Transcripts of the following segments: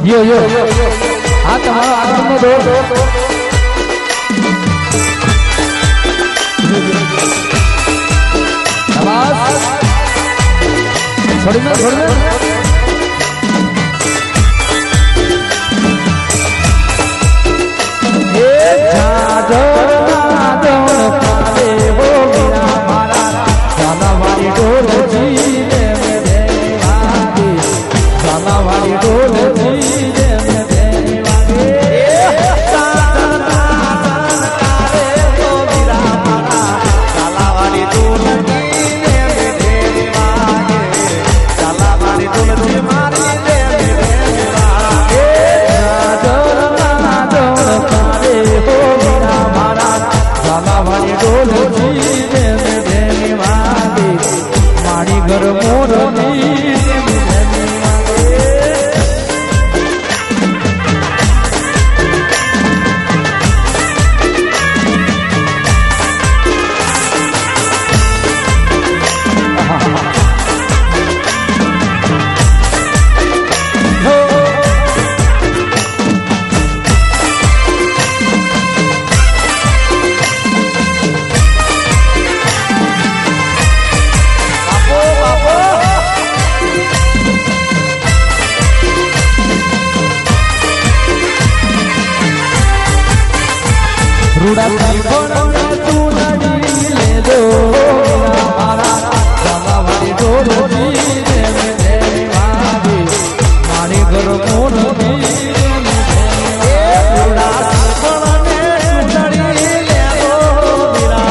यो हाँ तुम्हारा आगमन में दो छोड़ी में रूड़ा तू नदी ले दो हमारा जाला वाली दो रोटी दे मेरे वादी मारी घर मोर भी रूड़ा तू नदी ले दो मेरा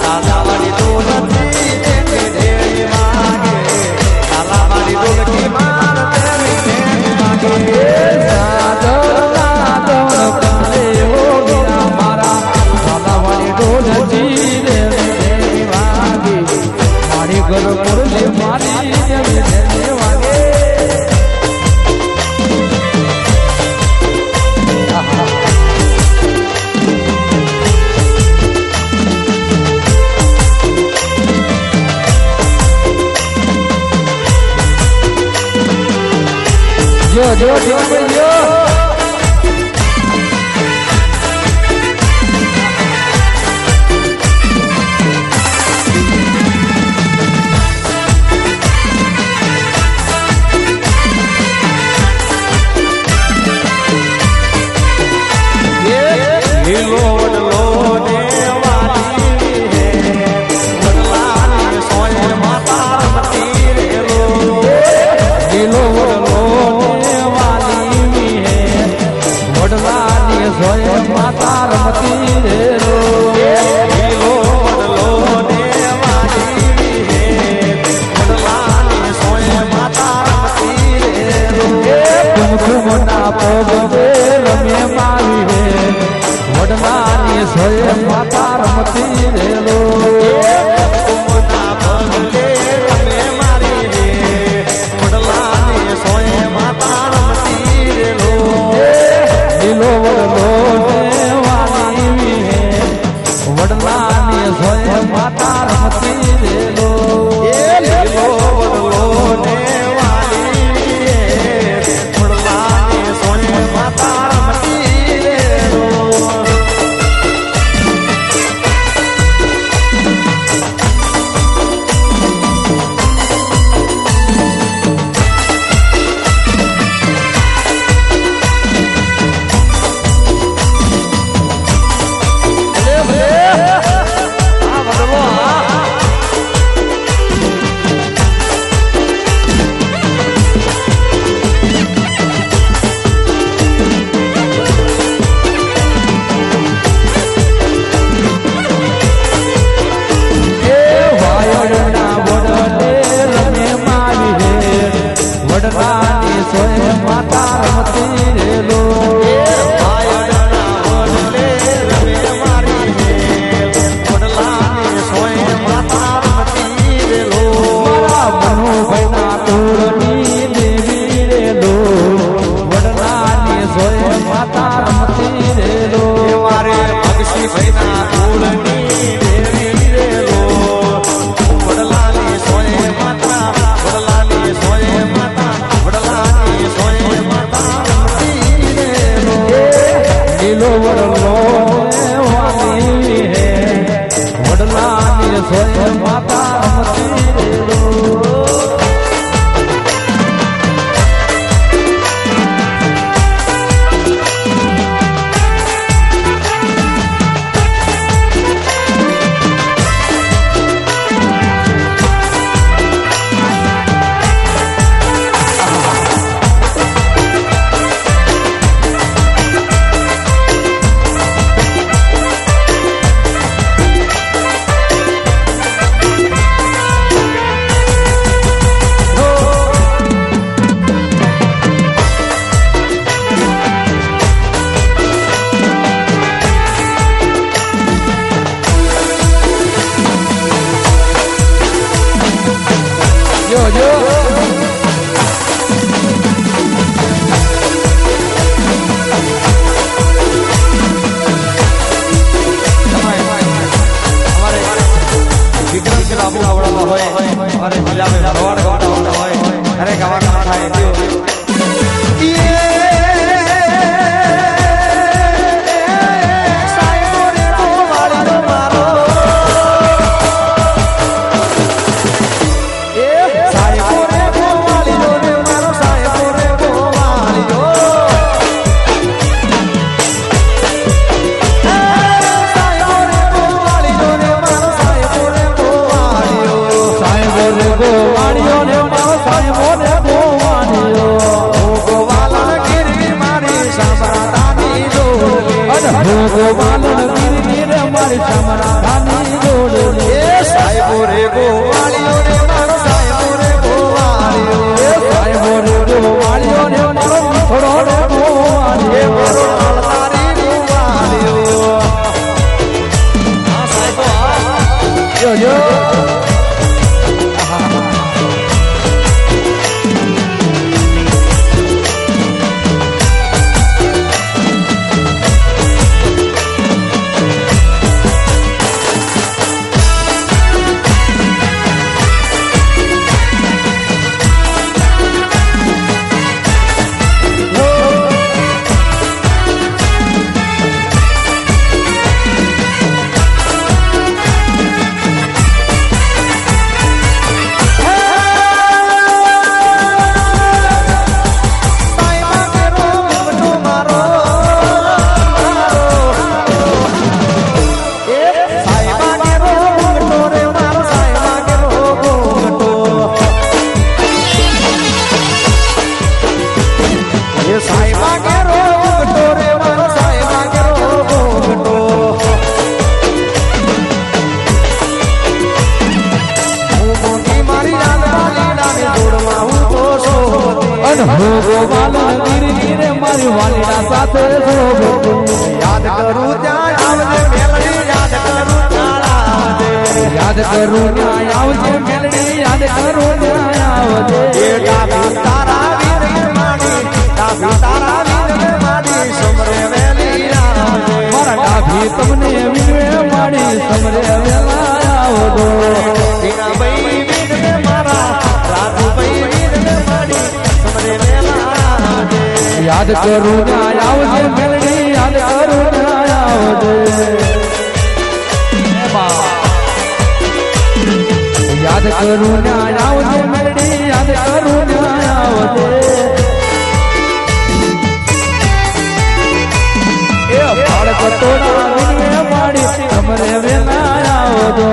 जाला वाली दो रोटी दे मेरे वादी जाला वाली दो रोटी मार तेरी वादी जो माता रमती रे लो એ સોય માતા રમતી याद करूँ आवजे मेलडी याद करूँ आवजे याद करूँ आवजे मेलडी याद करूँ आवजे ए बाळक तोड़ा विनवे माड़ी हमरे वेला आवजो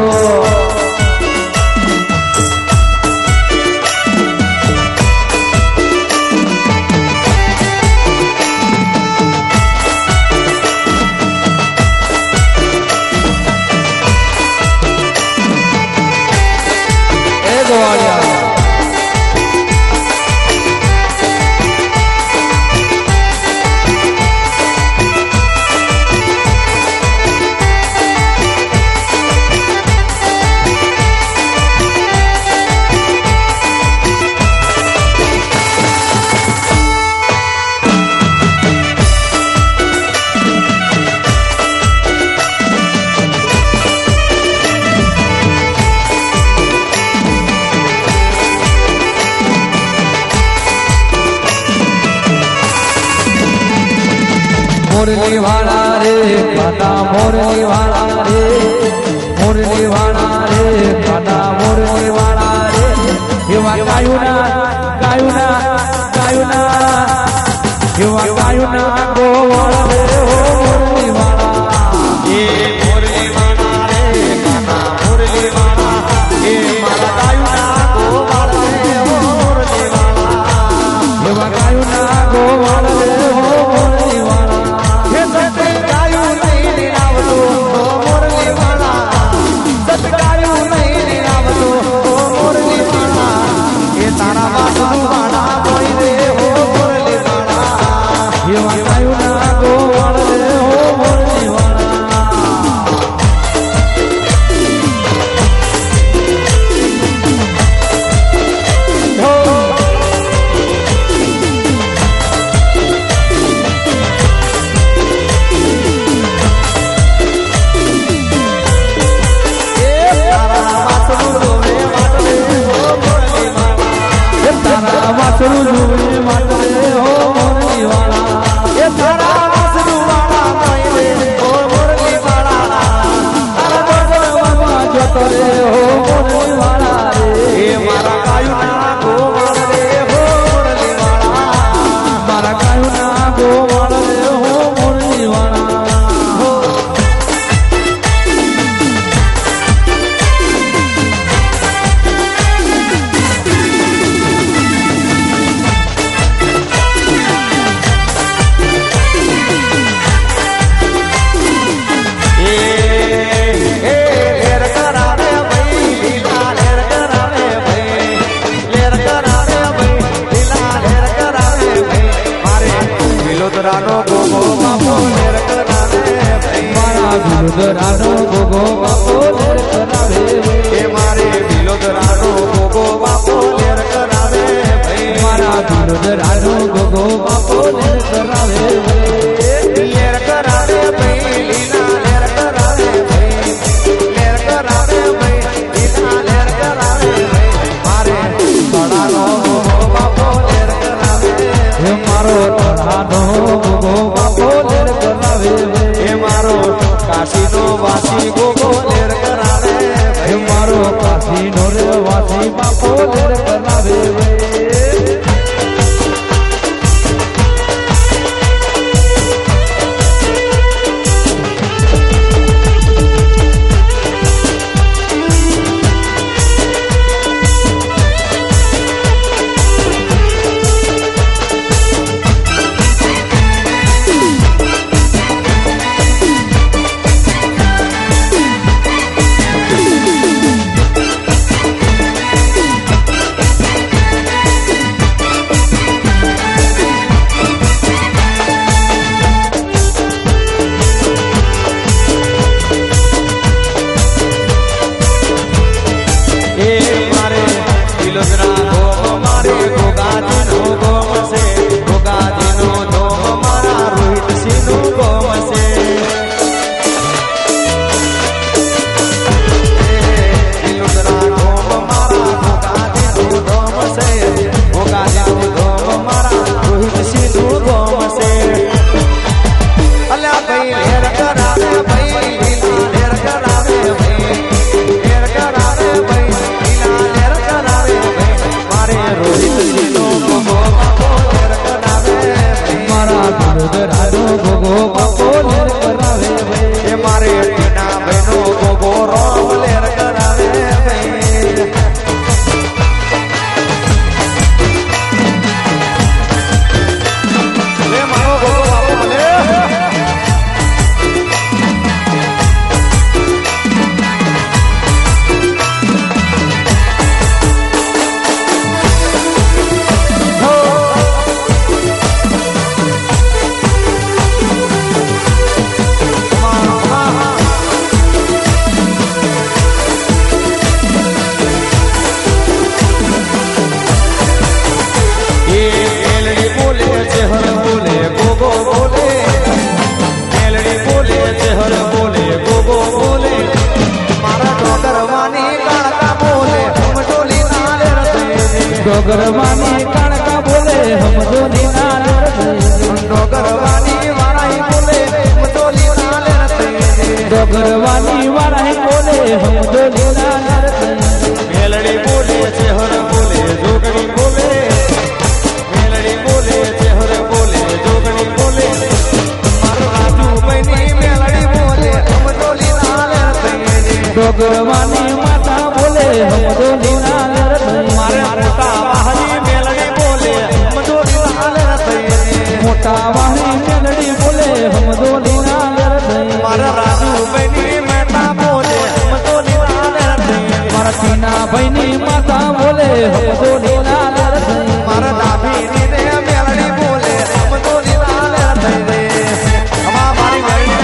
मुरली वाला रे पता मुरली वाला रे मुरली वाला रे दादा मुरली वाला रे युवा गायुना गायुना गायुना युवा गायुना गोवाल रे हो मुरली वाला ये मुरली वाला रे दादा मुरली वाला ये मारा गायुना गोवाल रे हो मुरली वाला युवा गायुना गोवाल रे हो मुरली वाला ये सत गायु नहीं निरावतो हो मुरली वाला सत गायु नहीं निरावतो हो मुरली वाला ये तारा वाला वाला कोई रे हो मुरली वाला ये गायुना गोवाल रे हो मुरली वाला वासरू जुए मातरे हो मुरली वाला ये तारा वासरू वाला मायरे हो मुरली वाला तारा जोर बाबा जोतरे हो मुरली वाला ये मारा गायुना गोवाल रे हो मुरली वाला मारा गायुना गोवाल रे हो मुरली वाला रानो गोगो बापो लेर करावे मारा विलोदरानो गोगो बापो लेर करावे ए मारे विलोदरानो गोगो बापो लेर करावे मारा विलोदरानो गोगो बापो लेर करावे लेर करावे भाई लीला लेर करावे भाई लेर करावे भाई लीला लेर करावे मारे बड़ानो गोगो बापो लेर करावे हे मारो तड़ानो गोगो बापो लेर करावे हे मारो काशीनो वासी गोगो लेर करावे हे मारो काशीनो रे वासी बापो लेर करावे डोगरवानी कणका बोले हम दोनी नाले डोगरवानी वाराई बोले हम दोनी नाले डोगरवानी वाराई बोले हम दो लीला मेलड़ी बोले चेहर बोले जोगड़ी बोले मेलड़ी बोले चेहर बोले जोगड़ी बोले मारो राजू बनी मेलड़ी बोले हम दो लीला डोगरवानी माता बोले हम दो लीला मारे मोटा वाहनी मेलड़ी बोले हम दो लीला मोटा वाहनी मेलड़ी बोले हम दो लीला मारा राजू बनी मेटा बोले हम दो लीला मारा टीना बनी माता बोले हम दो लीला मारा दाभी ने मेलड़ी बोले हम दो लीला हमारी मेलड़ी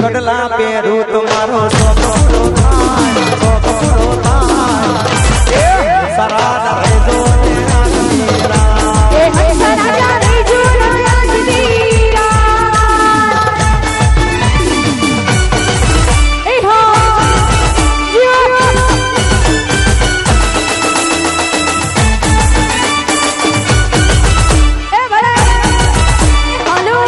कडला पेरू तुम्हारो सोपरो सरा रे जो तेरा ए सरा रे जो तेरा ए हो ए बड़े हेलो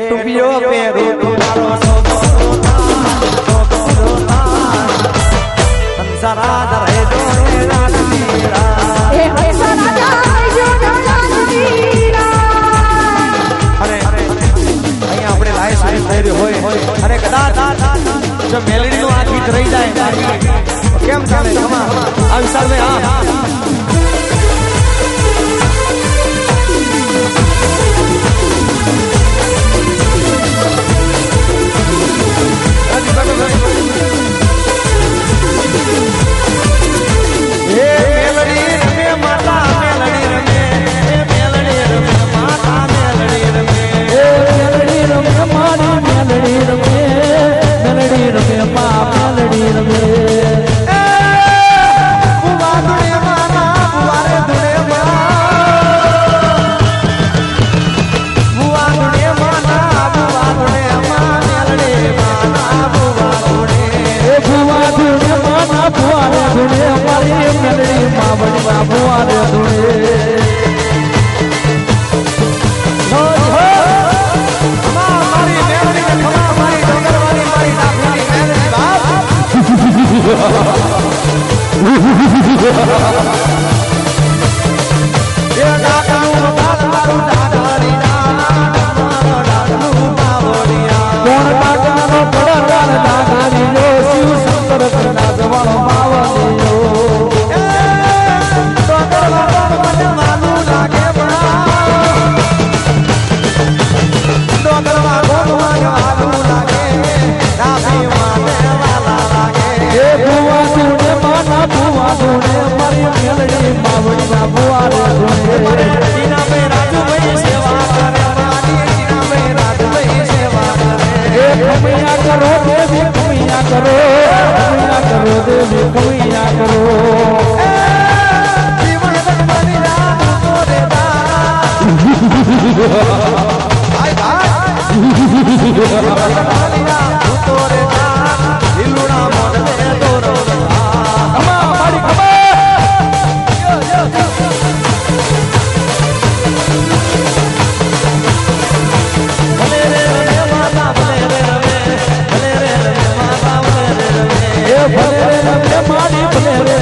टुपियो पेरू तुम्हारो हंसरा रे जो तेरा ए हंसरा रे जो तेरा अरे અહીંયા આપણે લાઈવ સાઈડ થઈ રહ્યો હોય અને કદાચ જો મેલેડી નું આ ગીત રહી જાય કેમ ચાલે તમા આ વિશાલ મે હા કોણ ગુવારે મારે ટીનાભાઈ રાજુભાઈ સેવા કરે મારી ટીનાભાઈ રાજુભાઈ સેવા કરે એ કમૈયા કરો દેવી કમૈયા કરો દેવી કમૈયા કરો જીવન ધર્મની રાત તો રે ભાઈ ભાઈ જીવન ધર્મની રાત તો રે દિલુડા મોઢે તો રો અમા મારી ખબર ભલે રે માતા ભલે રે માતા ભલે એ ભલે રે રમે મારી ભલે રે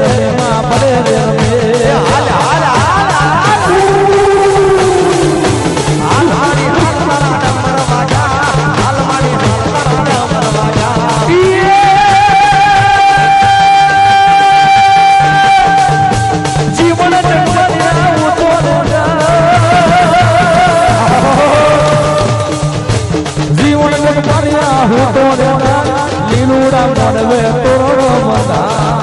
રમે માં ભલે રે રમે હાલ હાલ હાલ હાલ હારી હાલ મારા ડમર વાજા હાલ મારી હાલ મારા ડમર વાજા જીવન જગવડિયા ઉતો જીવન જગવડિયા ઉતો લીલુડા મોડવે તોરો મદા